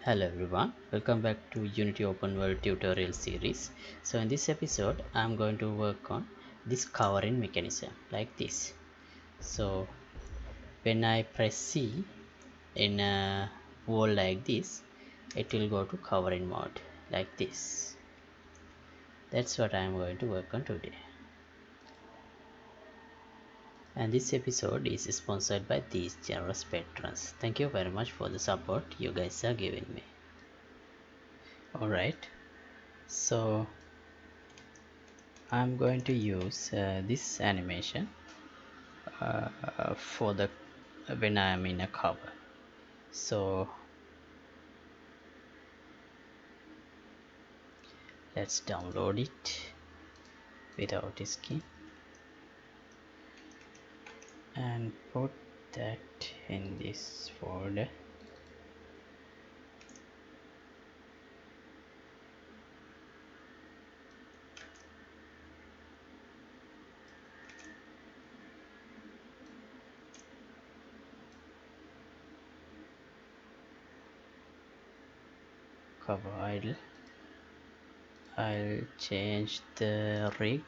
Hello everyone, welcome back to Unity Open World tutorial series. So in this episode I'm going to work on this covering mechanism like this. So when I press C in a wall like this, it will go to covering mode like this. That's what I'm going to work on today. And this episode is sponsored by these generous patrons. Thank you very much for the support you guys are giving me. Alright, so I'm going to use this animation for the when I am in a cover. So let's download it without skin and put that in this folder. Cover idle. I'll change the rig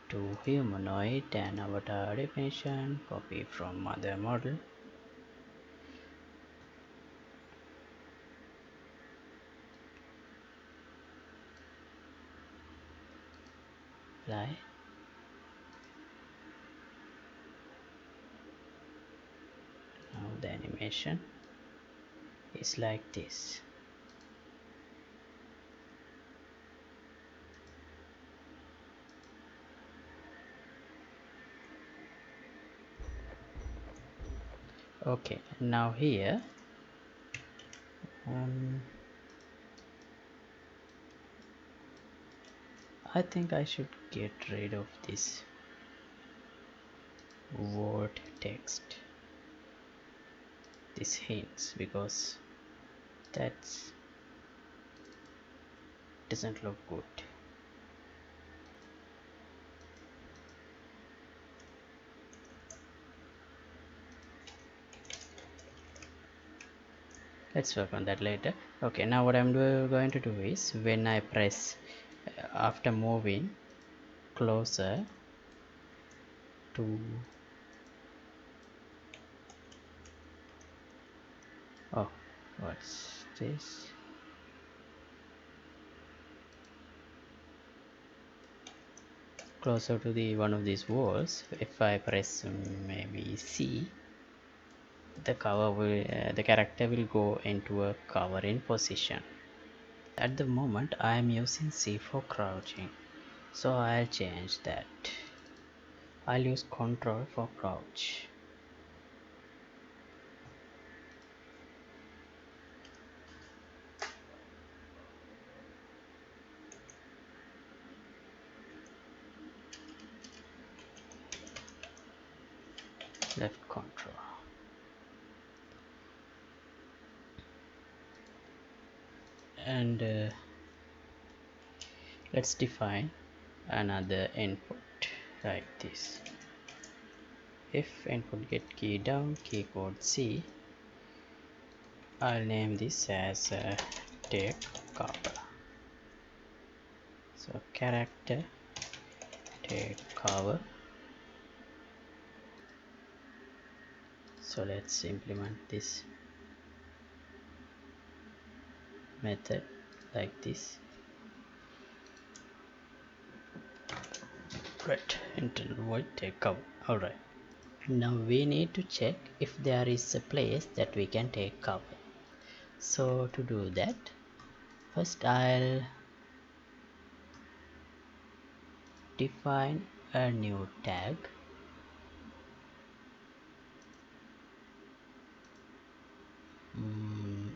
to humanoid and avatar definition. Copy from other model. Apply. Now the animation is like this. Okay, now here I think I should get rid of this word text, this hints, because that doesn't look good. Let's work on that later. Okay, now what I'm going to do is when I press after moving closer to what's this, closer to the one of these walls, if I press maybe C, the character will go into a covering position. At the moment I am using C for crouching, so I'll change that. I'll use Control for crouch. Left Control. And let's define another input like this. If input get key down, keyboard C, I'll name this as take cover. So character take cover. So let's implement this method like this. Right, internal void take cover. Alright, now we need to check if there is a place that we can take cover. So to do that, first I'll define a new tag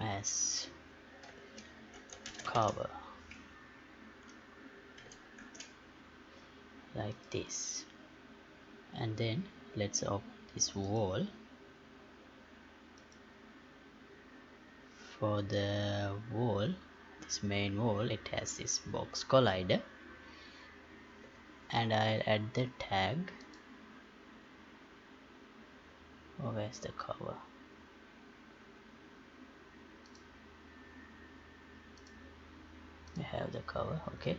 as cover like this, and then let's open this wall. For the wall, this main wall, it has this box collider, and I'll add the tag. Where's the cover? we have the cover. Okay.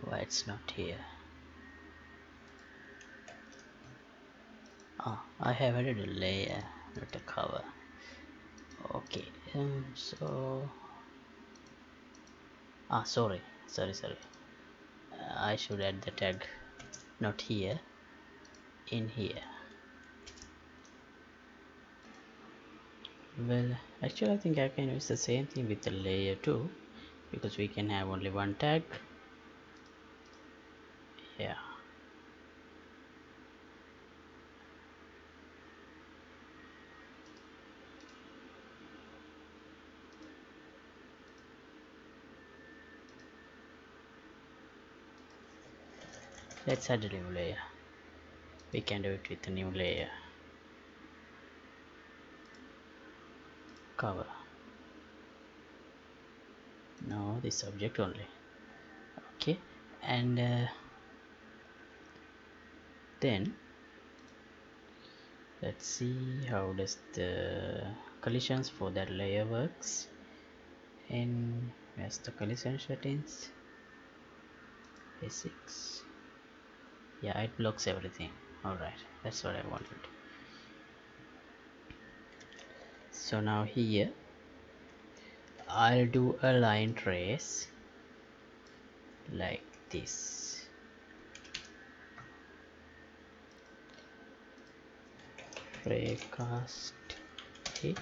Why it's not here? I have added a layer, not a cover. Okay. So sorry, I should add the tag, not here, in here. Well, actually I think I can use the same thing with the layer too, because we can have only one tag. Yeah. Let's add a new layer. We can do it with a new layer. Cover. No, this object only. Okay. And then let's see how does the collisions for that layer works. And where's the collision settings? Basics. Yeah, it blocks everything. Alright, that's what I wanted. So now here I'll do a line trace like this. Raycast hit,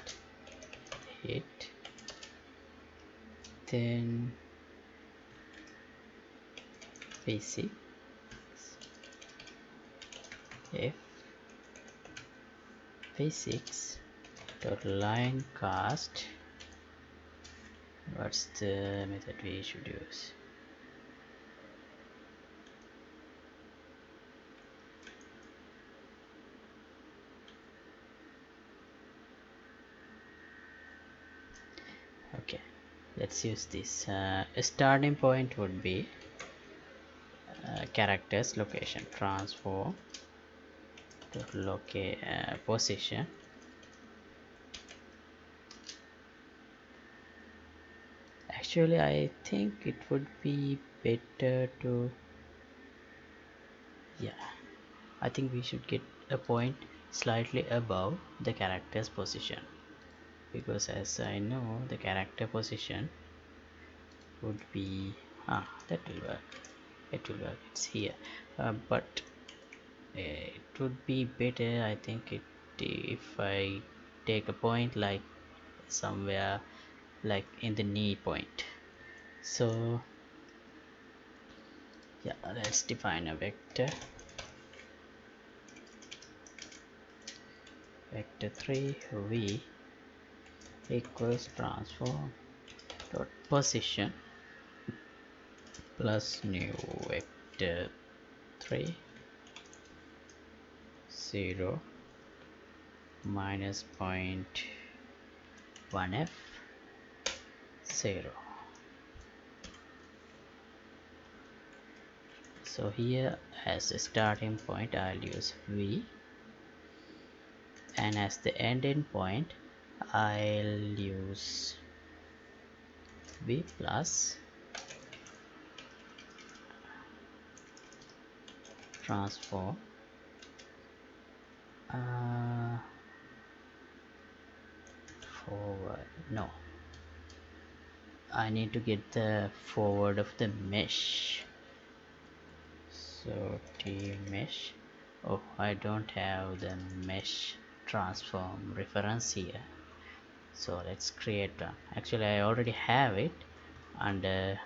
then basic f basics dot line cast. What's the method we should use? Okay, let's use this. A starting point would be characters location transform dot locate position. Actually I think it would be better to, yeah, I think we should get a point slightly above the character's position, because as I know the character position would be that will work, it's here, but it would be better, I think, if I take a point like somewhere like in the knee point. So yeah, let's define a vector 3 v equals transform dot position plus new vector 3 0 minus 0.1f 0. So here as a starting point I'll use v, and as the ending point I'll use v plus transform forward, no, I need to get the forward of the mesh. So t mesh, oh, I don't have the mesh transform reference here, so let's create one. Actually I already have it under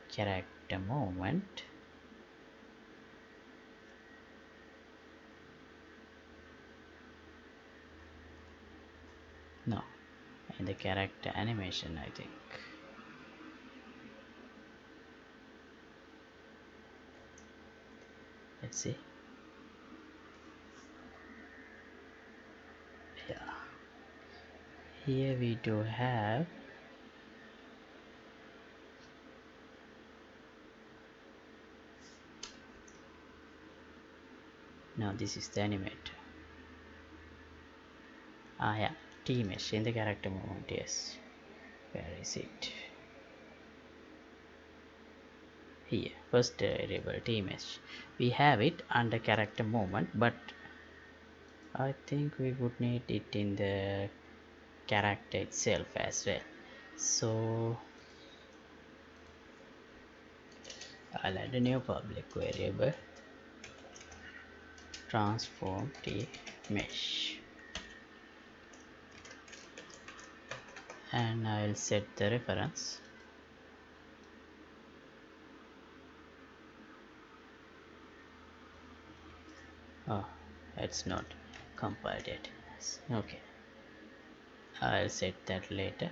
character movement. No, in the character animation I think. Let's see. Yeah, here we do have Now this is the animator. Yeah, T mesh in the character movement. Yes, where is it? Here, first variable T mesh. We have it under character movement, but I think we would need it in the character itself as well. So I'll add a new public variable, transform T mesh, and I'll set the reference. Oh, it's not compiled yet. Okay, I'll set that later.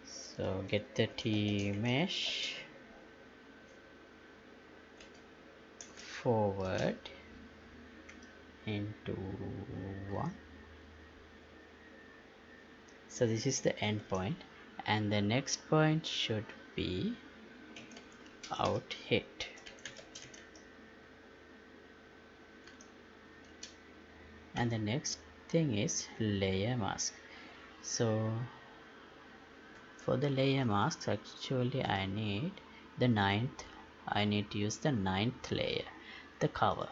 So get the T mesh, forward into 1. So this is the end point, and the next point should be out hit. And the next thing is layer mask. So for the layer masks, actually I need to use the 9th layer, the cover.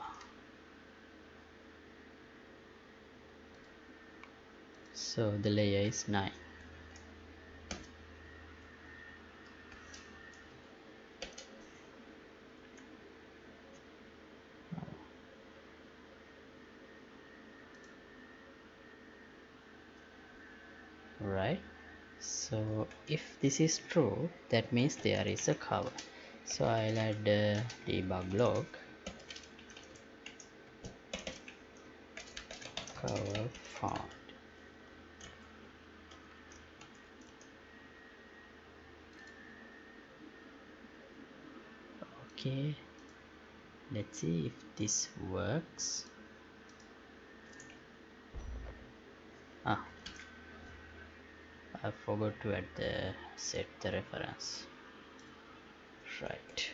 So the layer is 9. Right, so if this is true, that means there is a cover. So I'll add debug log cover found. Okay, let's see if this works. I forgot to add the set the reference. Right,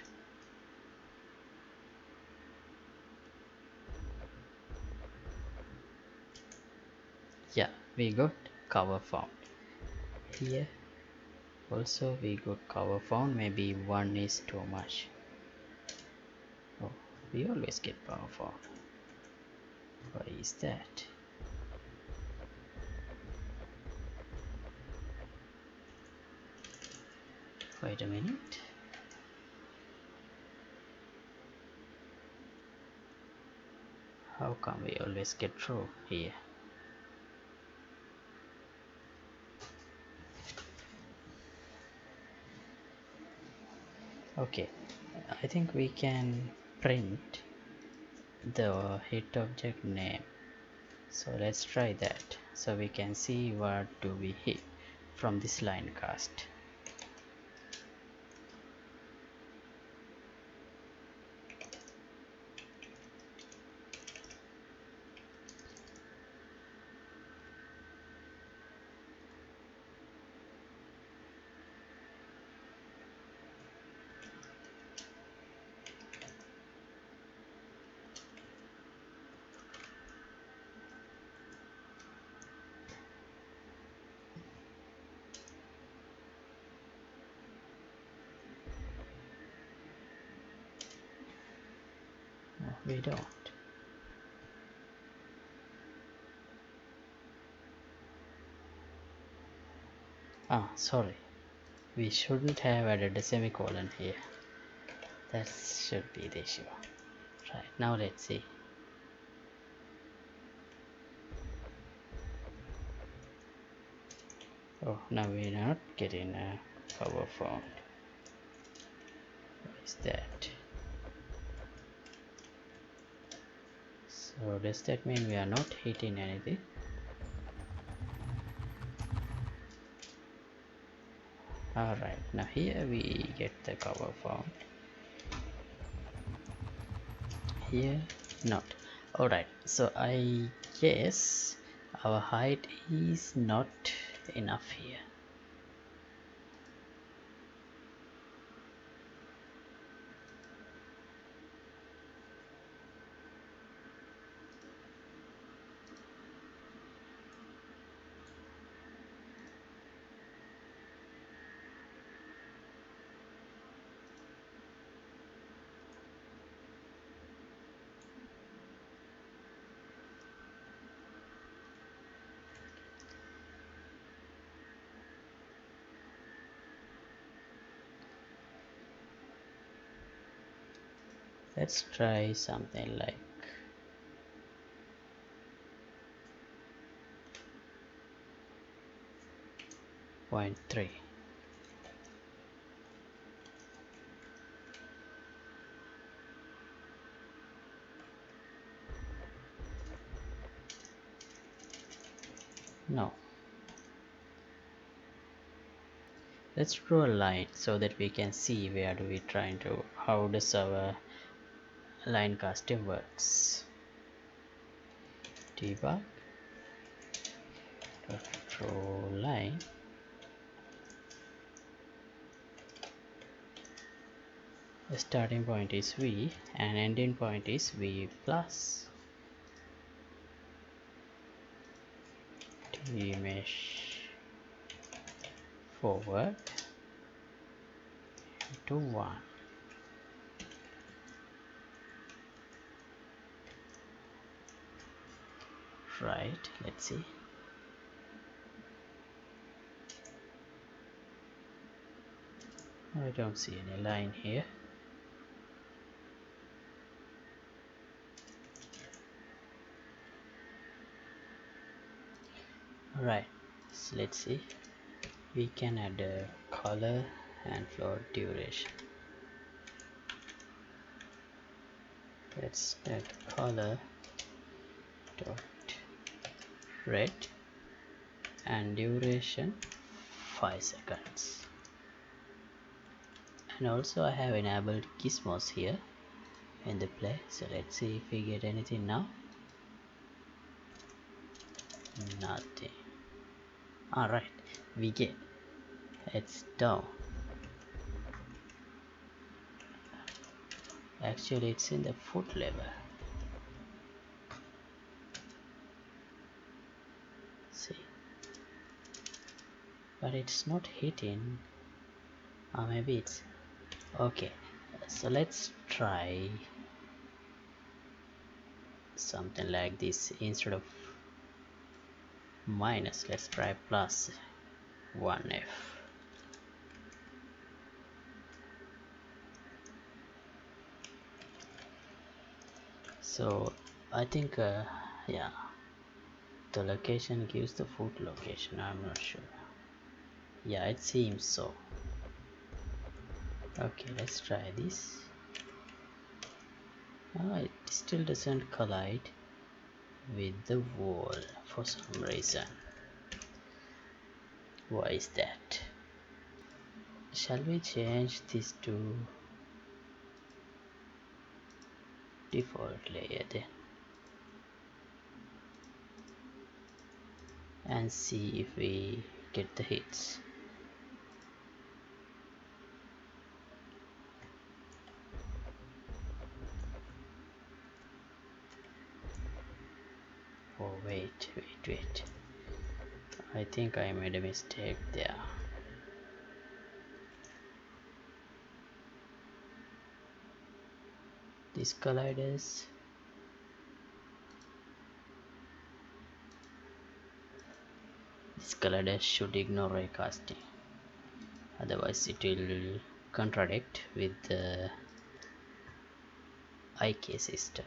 yeah, we got cover found. Here also we got cover found. Maybe 1 is too much. Oh, we always get cover found. Why is that? Wait a minute. How come we always get true here? Okay, I think we can print the hit object name. So let's try that, so we can see what do we hit from this line cast. No, we don't. Sorry, we shouldn't have added a semicolon here. That should be the issue. Right, now let's see. Oh, now we're not getting a cover found. What is that? So does that mean we are not hitting anything? Alright, now here we get the cover found. Here not. Alright, so I guess our height is not enough here. Let's try something like 0.3. No, let's draw a line so that we can see where do we trying to, how does our line casting works. Debug, draw line, the starting point is V and ending point is V plus. Mesh forward to 1. Right, let's see. I don't see any line here. Alright, so let's see. We can add a color and float duration. Let's add color dot red and duration 5 seconds. And also I have enabled gizmos here in the play, so let's see if we get anything now. Nothing. Alright, we get, it's down. Actually it's in the foot level. See, but it's not hitting, or maybe it's okay. So let's try something like this. Instead of minus, let's try plus 1f. So I think yeah, the location gives the foot location, I'm not sure. Yeah, it seems so. Okay, let's try this. It still doesn't collide with the wall for some reason. Why is that? Shall we change this to default layer then and see if we get the hits? Oh wait, I think I made a mistake there. These colliders, should ignore raycasting, otherwise it will contradict with the IK system.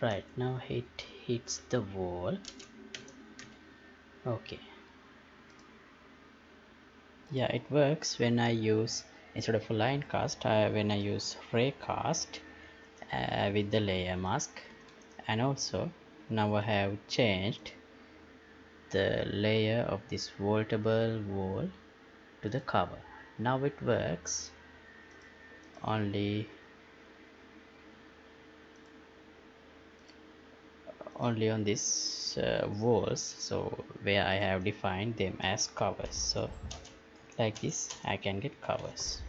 Right, now it hits the wall. Okay, yeah, it works when I use, instead of a line cast, when I use ray cast with the layer mask. And also now I have changed the layer of this vaultable wall to the cover. Now it works only on this walls, so where I have defined them as covers. So like this I can get covers.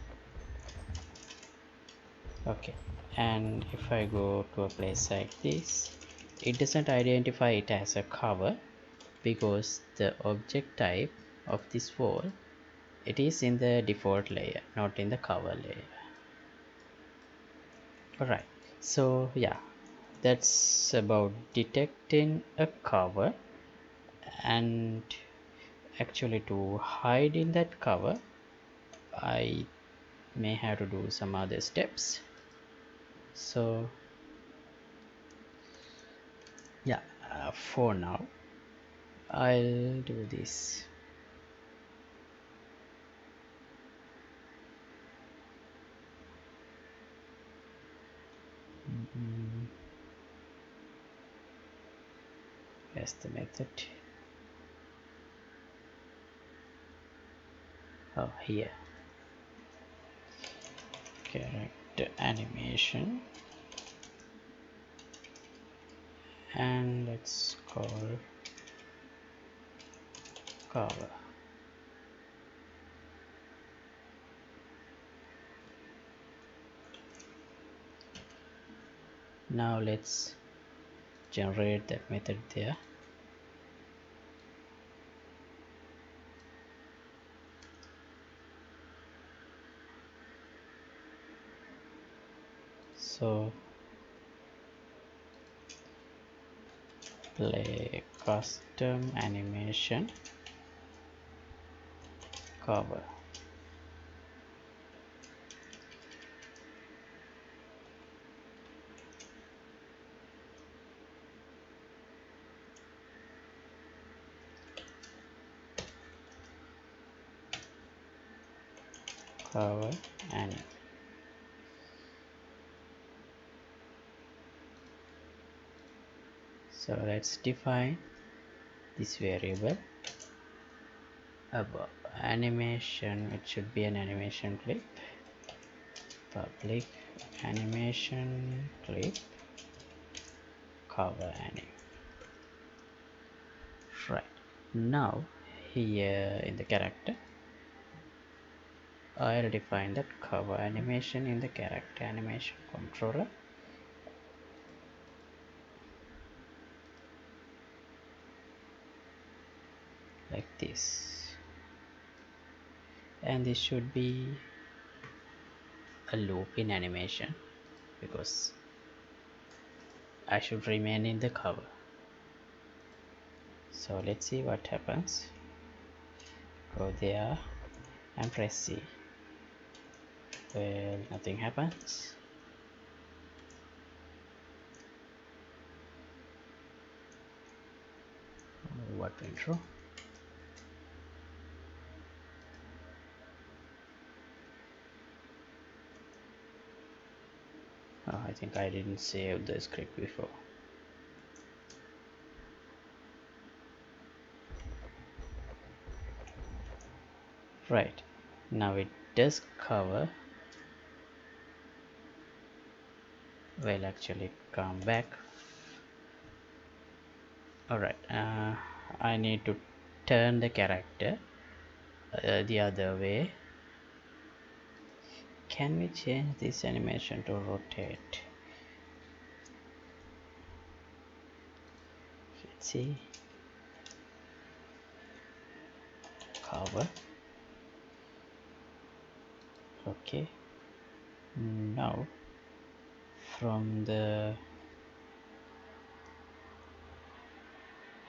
Okay, and if I go to a place like this, it doesn't identify it as a cover because the object type of this wall, it is in the default layer, not in the cover layer. Alright, so yeah, that's about detecting a cover. And actually, to hide in that cover, I may have to do some other steps. So yeah, for now I'll do this. Here's the method. Oh, here, character animation, and let's call cover. Now let's generate that method there. So play custom animation cover. Cover and so let's define this variable above animation. It should be an animation clip, public animation clip cover anim. Right, now here in the character I'll define that cover animation in the character animation controller. Like this, and this should be a loop in animation because I should remain in the cover. So let's see what happens. Go there and press C. Well, nothing happens. What intro? Oh, I think I didn't save the script before. Right, now it does cover. Well, actually come back. Alright, I need to turn the character the other way. Can we change this animation to rotate? Let's see. Cover. Okay, now from the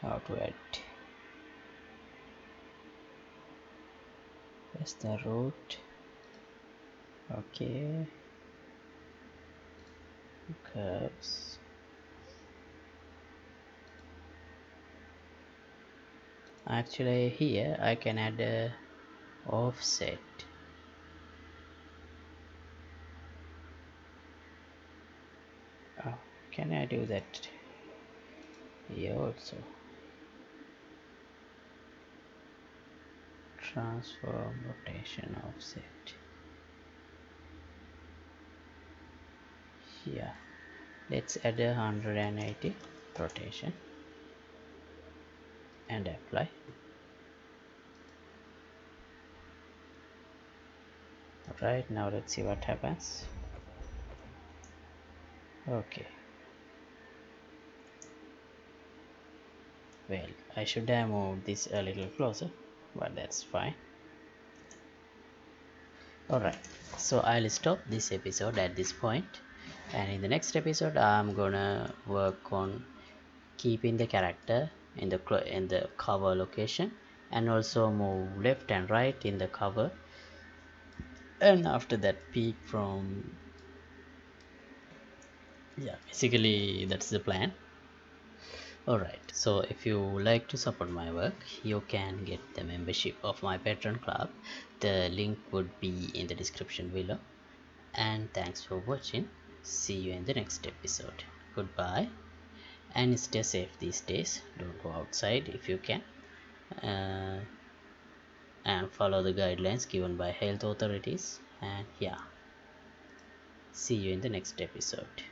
how to add, that's the root. Okay, curves. Actually here I can add a offset. Oh, can I do that here also? Transform rotation offset. Yeah, let's add a 180 rotation and apply. Right, now let's see what happens. Okay, well, I should have moved this a little closer, but that's fine. Alright, so I'll stop this episode at this point. And in the next episode I'm gonna work on keeping the character in the cover location, and also move left and right in the cover, and after that peek from, yeah, basically that's the plan. Alright, so if you like to support my work, you can get the membership of my Patreon club. The link would be in the description below. And thanks for watching. See you in the next episode. Goodbye, and stay safe these days. Don't go outside if you can. Uh, and follow the guidelines given by health authorities. And yeah, see you in the next episode.